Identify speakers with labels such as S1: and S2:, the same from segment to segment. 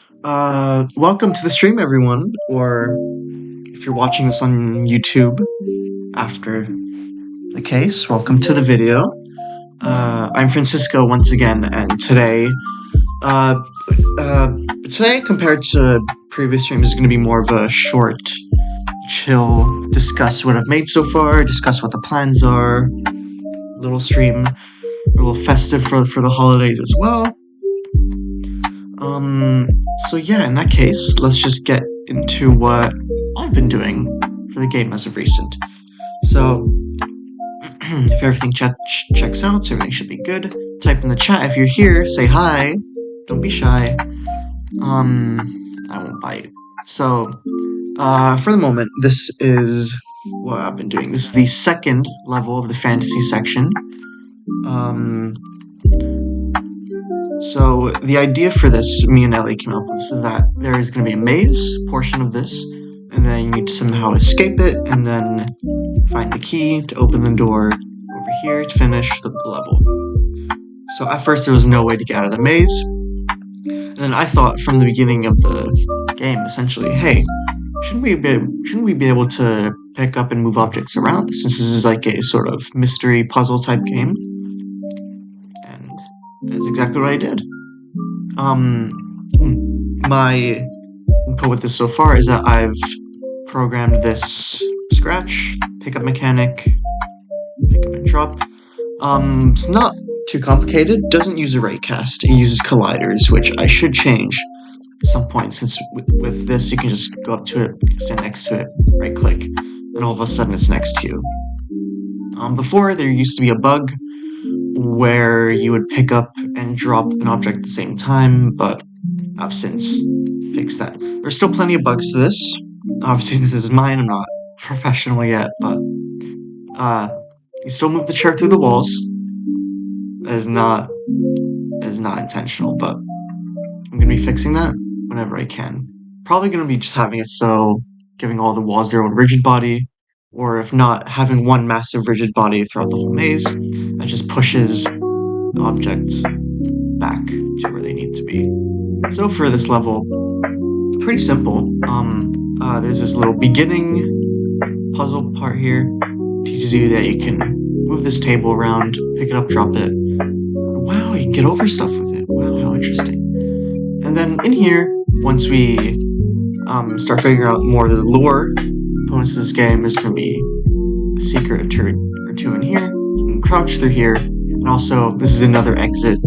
S1: Welcome to the stream, everyone, or if you're watching this on YouTube after the case, welcome to the video. I'm Francisco once again, and uh, today compared to previous streams is going to be more of a short, chill, discuss what I've made so far, discuss what the plans are, little stream, a little festive for the holidays as well. So yeah, in that case, let's just get into what I've been doing for the game as of recent. So, if everything checks out, so everything should be good. Type in the chat if you're here, say hi. Don't be shy. I won't bite. So, for the moment, this is what I've been doing. This is the second level of the fantasy section. So the idea for this, me and Ellie came up with, was that there is going to be a maze portion of this, and then you need to somehow escape it, and then find the key to open the door over here to finish the level. So at first there was no way to get out of the maze, and then I thought from the beginning of the game, essentially, hey, shouldn't we be able to pick up and move objects around, since this is like a sort of mystery puzzle type game? And that's exactly what I did. My input with this so far is that I've programmed this scratch, pickup mechanic, pick up and drop. It's not too complicated, doesn't use a raycast, it uses colliders, which I should change at some point, since with this you can just go up to it, stand next to it, right click, and all of a sudden it's next to you. Before, there used to be a bug where you would pick up and drop an object at the same time, but I've since fixed that. There's still plenty of bugs to this. Obviously, this is mine, I'm not professional yet, but you still move the chair through the walls. That is not intentional, but I'm gonna be fixing that whenever I can. Probably gonna be just having it so giving all the walls their own rigid body, or if not, having one massive rigid body throughout the whole maze that just pushes the objects back to where they need to be. So for this level, pretty simple. There's this little beginning puzzle part here. Teaches you that you can move this table around, pick it up, drop it. Wow, you can get over stuff with it. Wow, how interesting. And then in here, once we start figuring out more of the lore components of this game, is going to be a secret or two in here. You can crouch through here, and also this is another exit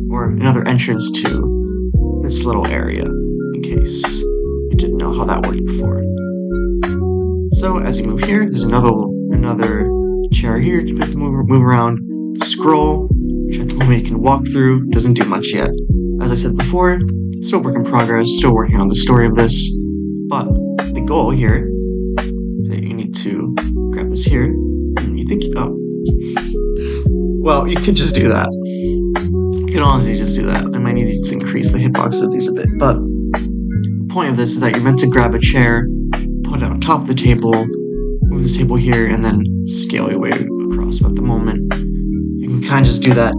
S1: or another entrance to this little area, in case you didn't know how that worked before. So as you move here, there's another chair here. You can move around, scroll, which at the moment you can walk through. Doesn't do much yet. As I said before, still work in progress, still working on the story of this, but the goal here is that you need to grab this here, and you think, oh, well, you could just do that. You can honestly just do that. I might need to increase the hitbox of these a bit, but the point of this is that you're meant to grab a chair, put it on top of the table, move this table here, and then scale your way across. But at the moment, you can kind of just do that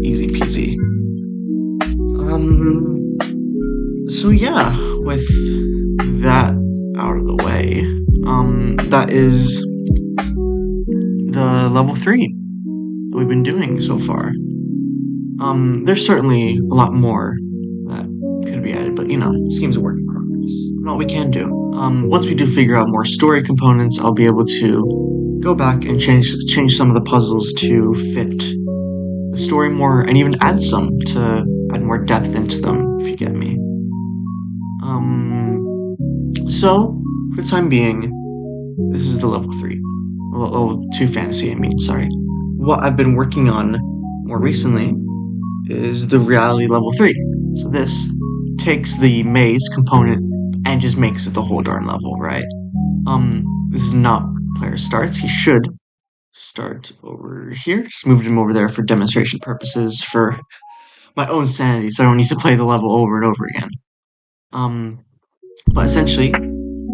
S1: easy peasy. So yeah, with that out of the way, that is the level 3 that we've been doing so far. There's certainly a lot more that could be added, but this game's a work in progress. And all we can do. Once we do figure out more story components, I'll be able to go back and change some of the puzzles to fit the story more, and even add some to add more depth into them, if you get me. So, for the time being, this is the level 3. Level 2 fantasy, sorry. What I've been working on more recently is the reality level 3. So this takes the maze component and just makes it the whole darn level, right? This is not player starts. He should start over here. Just moved him over there for demonstration purposes, for my own sanity, so I don't need to play the level over and over again. But essentially,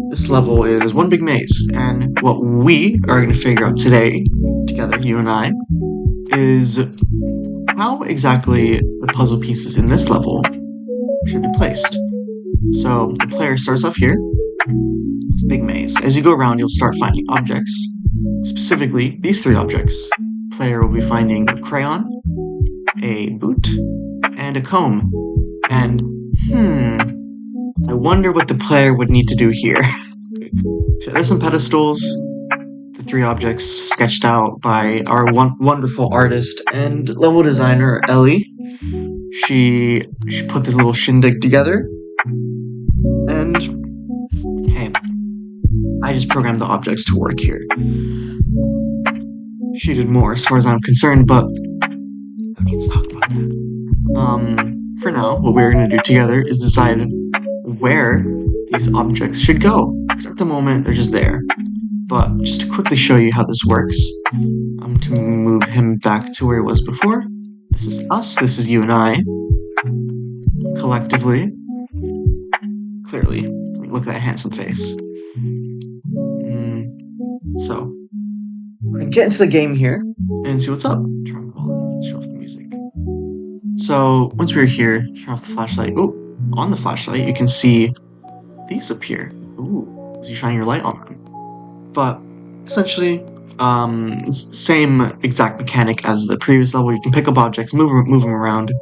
S1: this level is one big maze, and what we are going to figure out today, together, you and I, is how exactly the puzzle pieces in this level should be placed. So the player starts off here. It's a big maze. As you go around, you'll start finding objects. Specifically, these 3 objects. Player will be finding a crayon, a boot, and a comb. And, I wonder what the player would need to do here. So there's some pedestals, the 3 objects sketched out by our wonderful artist and level designer, Ellie. She put this little shindig together, and hey, I just programmed the objects to work here. She did more as far as I'm concerned, but no need to talk about that. For now, what we're going to do together is decide where these objects should go, because at the moment they're just there. But just to quickly show you how this works, I'm to move him back to where he was before. This is us, this is you and I. Collectively, clearly, look at that handsome face. So, we're gonna get into the game here and see what's up. Turn off the music. So, once we're here, turn off the flashlight. Oh, on the flashlight, you can see these appear. Ooh, as you shine your light on them. But, essentially, it's same exact mechanic as the previous level. You can pick up objects, move them around.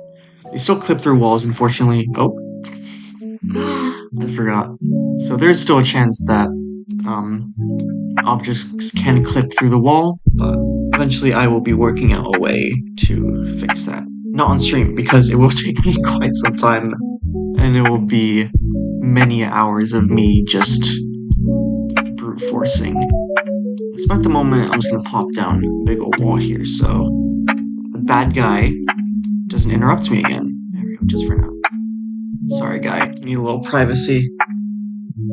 S1: They still clip through walls, unfortunately. Oh, I forgot. So there's still a chance that objects can clip through the wall, but eventually I will be working out a way to fix that. Not on stream, because it will take me quite some time, and it will be many hours of me just brute forcing. So at the moment, I'm just gonna plop down a big old wall here, so the bad guy doesn't interrupt me again. There we go, just for now. Sorry, guy, need a little privacy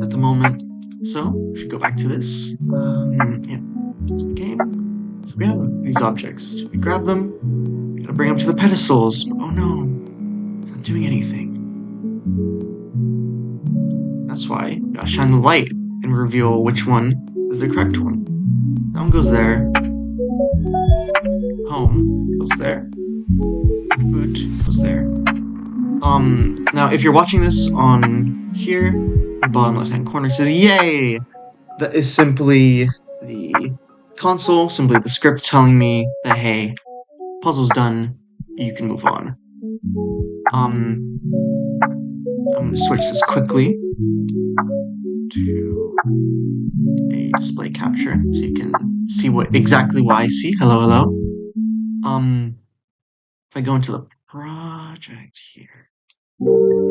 S1: at the moment. So, we should go back to this. Yeah, game. So we have these objects. We grab them, we gotta bring them to the pedestals. Oh no, it's not doing anything. That's why you gotta shine the light and reveal which one is the correct one. That one goes there. Home goes there. Boot goes there. Now if you're watching this on here, in the bottom left-hand corner, it says yay! That is simply the console, simply the script telling me that hey, puzzle's done, you can move on. I'm gonna switch this quickly to a display capture so you can see exactly what I see. Hello, hello. If I go into the project here,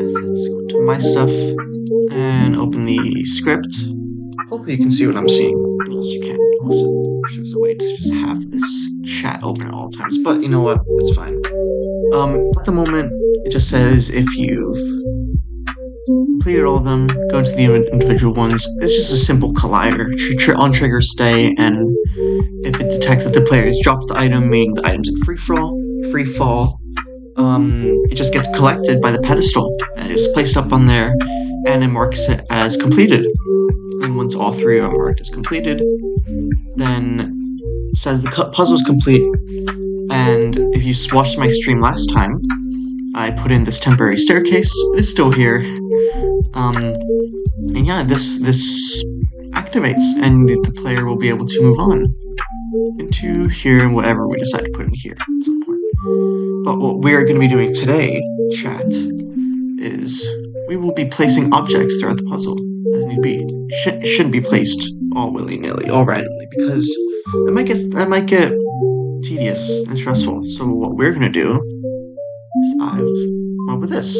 S1: assets, go to my stuff, and open the script. Hopefully you can see what I'm seeing. Yes, you can. Also, there's a way to just have this chat open at all times, but you know what? That's fine. At the moment, it just says if you've completed all of them, go into the individual ones. It's just a simple collider. On trigger stay, and if it detects that the player has dropped the item, meaning the item's in free fall, it just gets collected by the pedestal and is placed up on there, and it marks it as completed. And once all 3 are marked as completed, then it says the puzzle's complete. And if you watched my stream last time, I put in this temporary staircase. It is still here. And yeah, this activates, and the player will be able to move on into here and whatever we decide to put in here at some point. But what we're going to be doing today, chat, is we will be placing objects throughout the puzzle as need be. Shouldn't be placed all willy-nilly, all randomly, because it might get tedious and stressful. So what we're going to do is I've come up with this.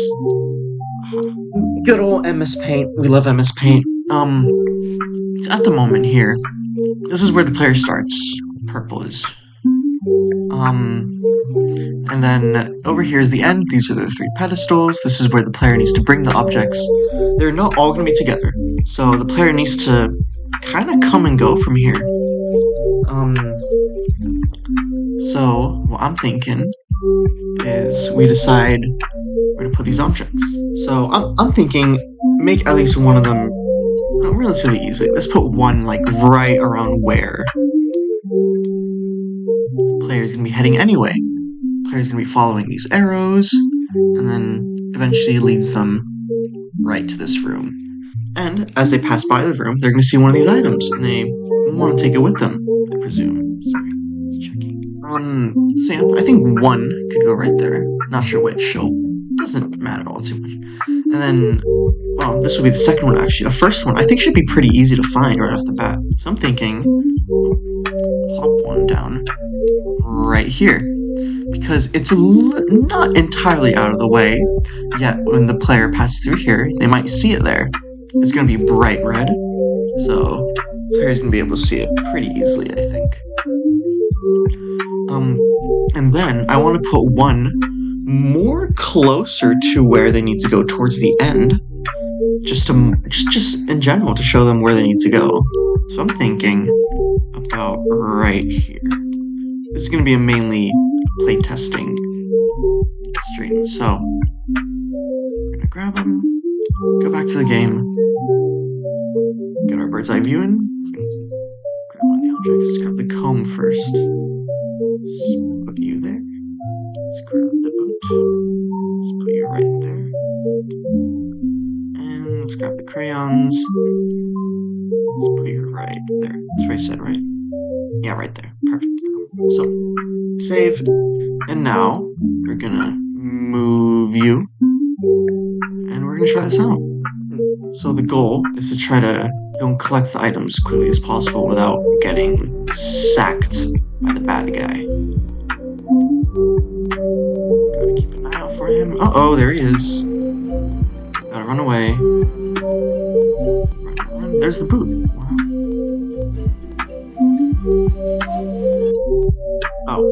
S1: Good old MS Paint. We love MS Paint. So at the moment here, this is where the player starts. Purple is. And then over here is the end. These are the 3 pedestals. This is where the player needs to bring the objects. They're not all going to be together, so the player needs to kind of come and go from here. So what I'm thinking is we decide where to put these objects. So I'm thinking make at least one of them relatively easy. Let's put one like right around where the player's gonna be heading anyway. The player's gonna be following these arrows, and then eventually leads them right to this room. And as they pass by the room, they're going to see one of these items, and they want to take it with them, I presume. Sorry, just checking. So yeah, I think one could go right there. Not sure which, so doesn't matter all too much. And then, well, this will be the second one actually. The first one I think should be pretty easy to find right off the bat. So I'm thinking, plop one down right here. Because it's not entirely out of the way, yet when the player passes through here, they might see it there. It's going to be bright red, so the player's going to be able to see it pretty easily, I think. And then I want to put one more closer to where they need to go towards the end, just in general to show them where they need to go. So I'm thinking about right here. This is going to be a mainly playtesting stream, so we're gonna grab them, go back to the game, get our bird's eye view in, grab one of the objects, grab the comb first, just put you there, let's grab the boot, let's put you right there, and let's grab the crayons, let's put you right there, that's what I said, right? Yeah, right there, perfect. So, save, and now we're gonna move you, and we're gonna try this out. So the goal is to try to go and collect the items as quickly as possible without getting sacked by the bad guy. Gotta keep an eye out for him. Uh-oh, there he is. Gotta run away. Run. There's the boot. Wow. Oh.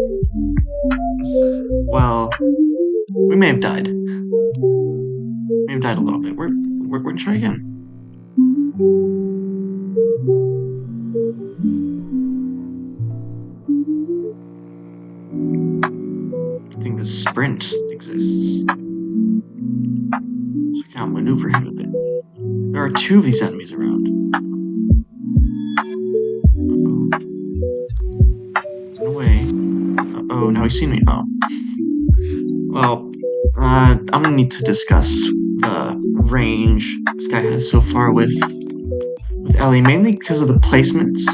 S1: Well, we may have died. May have died a little bit. We're gonna try again. I think the sprint exists. So we can outmaneuver him a bit. There are two of these enemies around. Oh, now he's seen me. Oh. Well, I'm gonna need to discuss the range this guy has so far with Ellie, mainly because of the placements.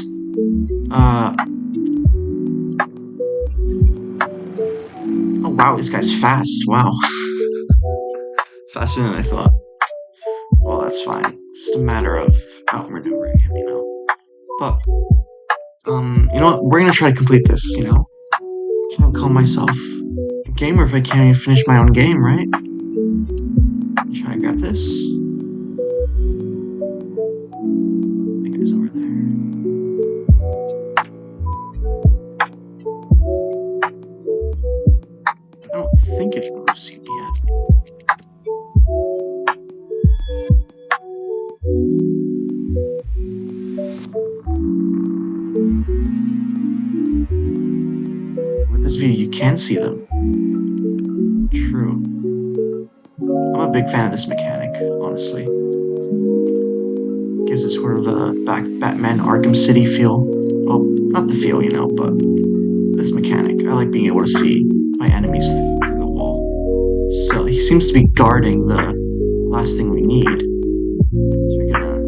S1: Oh wow, this guy's fast. Wow. Faster than I thought. Well, that's fine. It's just a matter of outmaneuvering him, you know. But, you know what? We're gonna try to complete this, you know. Can't call myself a gamer if I can't even finish my own game, right? Try to grab this. I think it is over there. I don't think it's seen me yet. This view, you can see them. True. I'm a big fan of this mechanic, honestly. Gives it sort of a Batman Arkham City feel. Well, not the feel, you know, but this mechanic. I like being able to see my enemies through the wall. So he seems to be guarding the last thing we need. So we're gonna...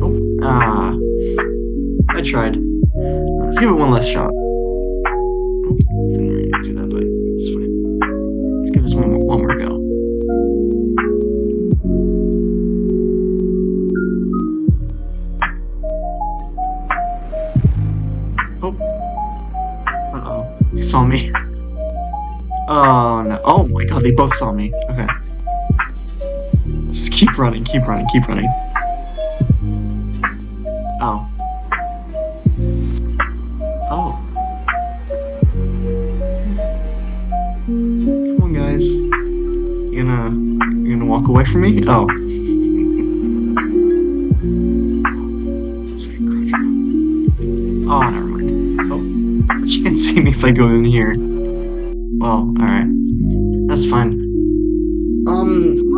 S1: Oh, I tried. Let's give it one last shot. Didn't really do that, but it's fine. Let's give this one more go. Oh. Uh-oh. He saw me. Oh, no. Oh my god, they both saw me. Okay. Just keep running, keep running, keep running. Oh. Oh. Come on, guys. You gonna walk away from me? Oh. Oh, never mind. Oh, but you can't see me if I go in here. Well, alright. That's fine. I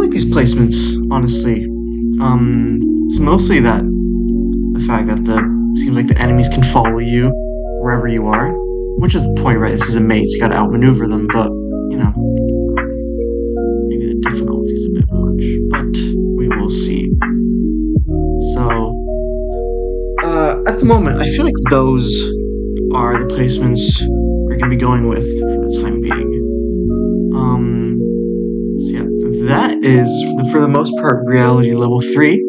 S1: like these placements, honestly. It's mostly the fact that seems like the enemies can follow you wherever you are. Which is the point, right? This is a maze, you gotta outmaneuver them, but, you know. moment, I feel like those are the placements we're going to be going with for the time being. So yeah, that is, for the most part, reality level 3.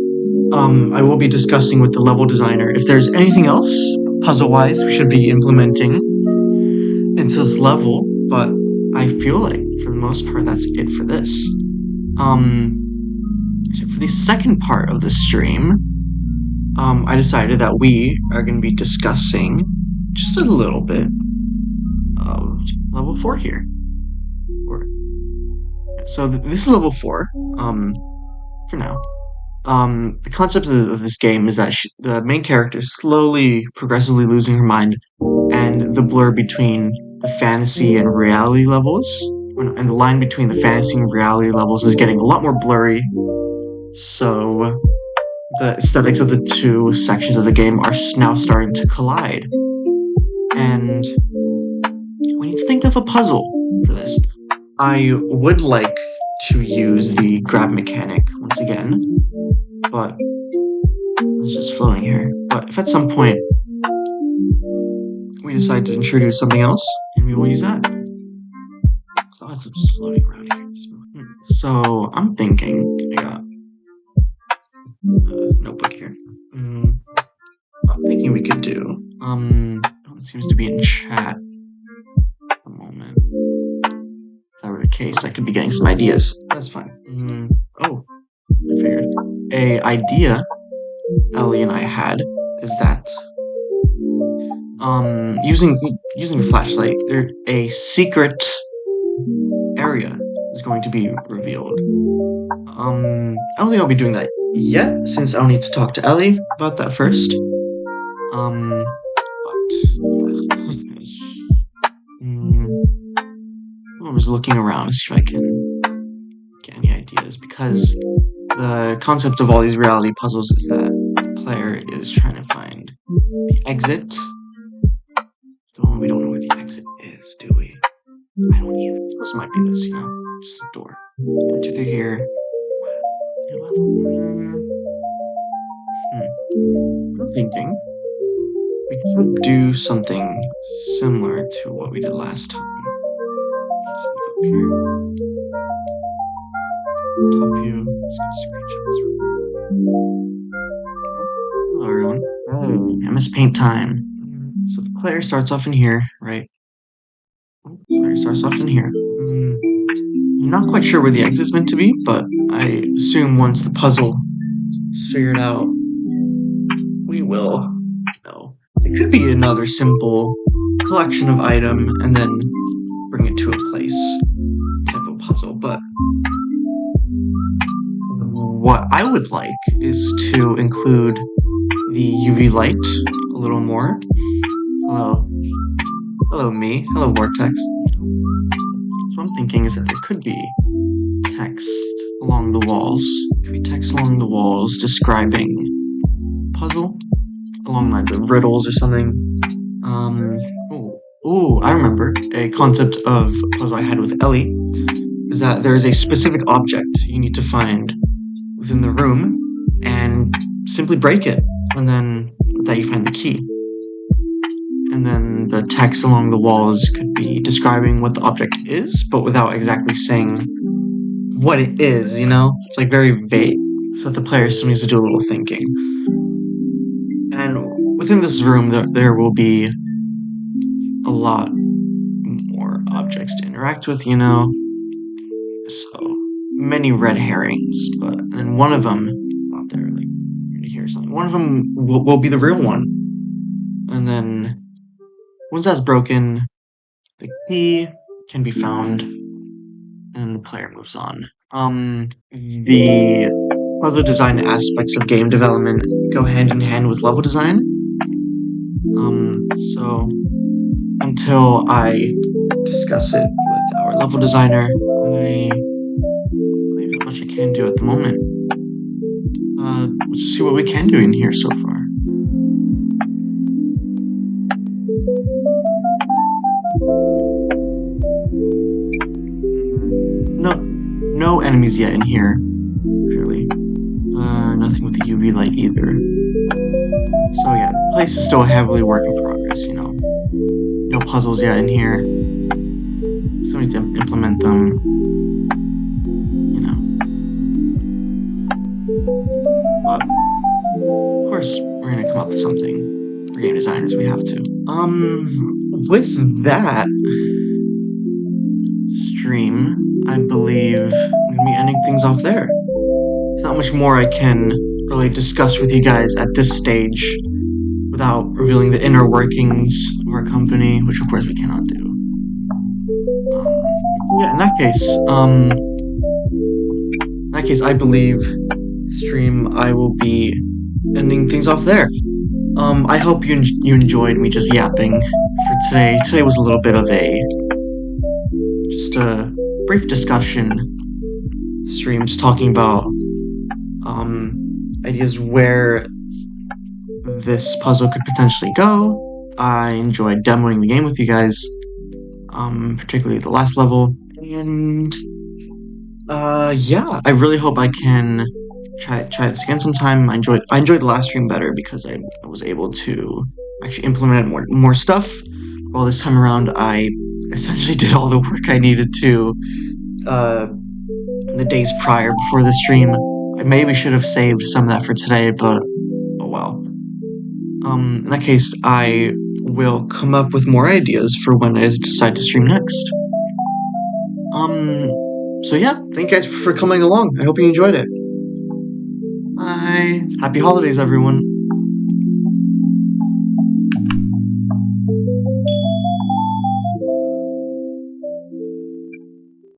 S1: I will be discussing with the level designer if there's anything else, puzzle-wise, we should be implementing into this level, but I feel like, for the most part, that's it for this. For the second part of the stream, I decided that we are going to be discussing just a little bit of level 4 here. So this is level 4, for now. The concept of this game is that the main character is slowly, progressively losing her mind, and the blur between the fantasy and reality levels, and the line between the fantasy and reality levels is getting a lot more blurry, so the aesthetics of the two sections of the game are now starting to collide. And we need to think of a puzzle for this. I would like to use the grab mechanic once again, but it's just floating here. But if at some point we decide to introduce something else, and we will use that. So that's just floating around here. So I'm thinking, I got a notebook here. I'm thinking we could do, it seems to be in chat at the moment. If that were the case, I could be getting some ideas. That's fine. Oh, I figured. A idea Ellie and I had is that using a flashlight, a secret area is going to be revealed. I don't think I'll be doing that yet, since I'll need to talk to Ellie about that first. I was looking around to see if I can get any ideas, because the concept of all these reality puzzles is that the player is trying to find the exit. We don't know where the exit is, do we? I don't either. I suppose it might be this, just a door. Enter through here. New level. I'm thinking we could do something similar to what we did last time. Okay, so we go up here. Top view. Just gonna scratch this room. Hello, everyone. Oh, MS Paint time. So the player starts off in here, right? Player starts off in here. I'm not quite sure where the exit's meant to be, but I assume once the puzzle is figured out, we will know. It could be another simple collection of item and then bring it to a place type of puzzle, but what I would like is to include the UV light a little more. Hello me. Hello Vortex. So I'm thinking is that there could be text along the walls. Could be text along the walls describing puzzle along like the riddles or something. I remember a concept of a puzzle I had with Ellie is that there is a specific object you need to find within the room and simply break it, and then with that you find the key. And then the text along the walls could be describing what the object is, but without exactly saying what it is, It's like very vague, so the player still needs to do a little thinking. And within this room, there will be a lot more objects to interact with, So many red herrings, but then one of them, out there, like, you're gonna hear something. One of them will be the real one. And then once that's broken, the key can be found, and the player moves on. The puzzle design aspects of game development go hand in hand with level design. So until I discuss it with our level designer, I believe as much I can do at the moment. Let's just see what we can do in here so far. No enemies yet in here, clearly. Nothing with the UV light either. So yeah, the place is still a heavily work in progress, you know. No puzzles yet in here. Still need to implement them, you know. But of course, we're gonna come up with something for game designers. We have to. With that stream, I believe I'm gonna be ending things off there. There's not much more I can really discuss with you guys at this stage without revealing the inner workings of our company, which of course we cannot do. Yeah, in that case, I believe stream I will be ending things off there. I hope you enjoyed me just yapping for today. Today was a little bit of just a brief discussion stream, just talking about ideas where this puzzle could potentially go. I enjoyed demoing the game with you guys, particularly the last level, and yeah, I really hope I can try this again sometime. I enjoyed the last stream better because I was able to actually implement more stuff. While this time around, I essentially did all the work I needed to uh, the days prior before the stream. I maybe should have saved some of that for today, but oh well. In that case, I will come up with more ideas for when I decide to stream next. Um, so yeah, thank you guys for coming along. I hope you enjoyed it. Bye. Happy holidays, everyone.